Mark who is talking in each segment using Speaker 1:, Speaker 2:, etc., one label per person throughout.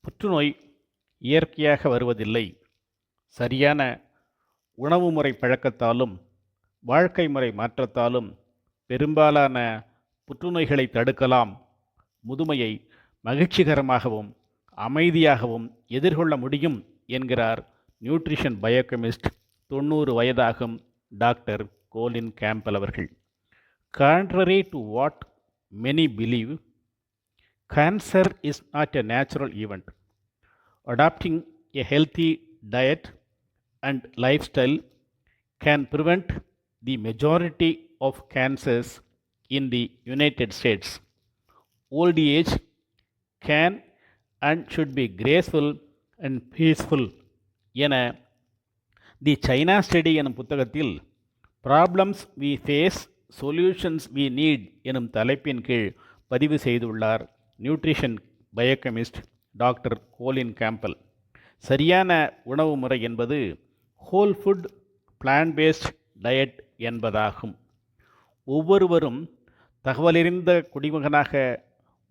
Speaker 1: புற்றுநோய் இயற்கையாக வருவதில்லை. சரியான உணவு முறை பழக்கத்தாலும் வாழ்க்கை முறை மாற்றத்தாலும் பெரும்பாலான புற்றுநோய்களை தடுக்கலாம். முதுமையை மகிழ்ச்சிகரமாகவும் அமைதியாகவும் எதிர்கொள்ள முடியும் என்கிறார் நியூட்ரிஷன் பயோகெமிஸ்ட் 90 வயதாகும் டாக்டர் கோலின் கேம்பல் அவர்கள். Contrary to what many believe, cancer is not a natural event. Adopting a healthy diet and lifestyle can prevent the majority of cancers in the United States. Old age can and should be graceful and peaceful என தி China study எனும் புத்தகத்தில் problems we face solutions we need எனும் தலைப்பின் கீழ் பதிவு செய்துள்ளார் nutrition biochemist doctor Colin Campbell. சரியான உணவு முறை என்பது whole food plant based diet என்பதாகும். ஒவ்வொருவரும் தகவலறிந்த குடிமகனாக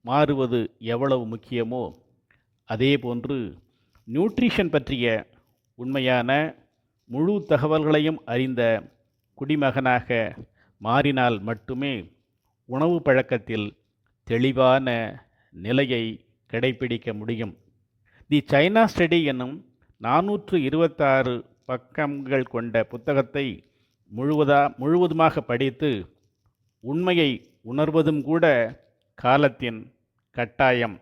Speaker 1: மாறுவது எவ்வளவு முக்கியமோ அதேபோன்று நியூட்ரிஷன் பற்றிய உண்மையான முழு தகவல்களையும் அறிந்த குடிமகனாக மாறினால் மட்டுமே உணவு பழக்கத்தில் தெளிவான நிலையை கடைபிடிக்க முடியும். தி சைனா ஸ்டடி என்னும் 426 பக்கங்கள் கொண்ட புத்தகத்தை முழுவதுமாக படித்து உண்மையை உணர்வதும் கூட காலத்தின் கட்டாயம்.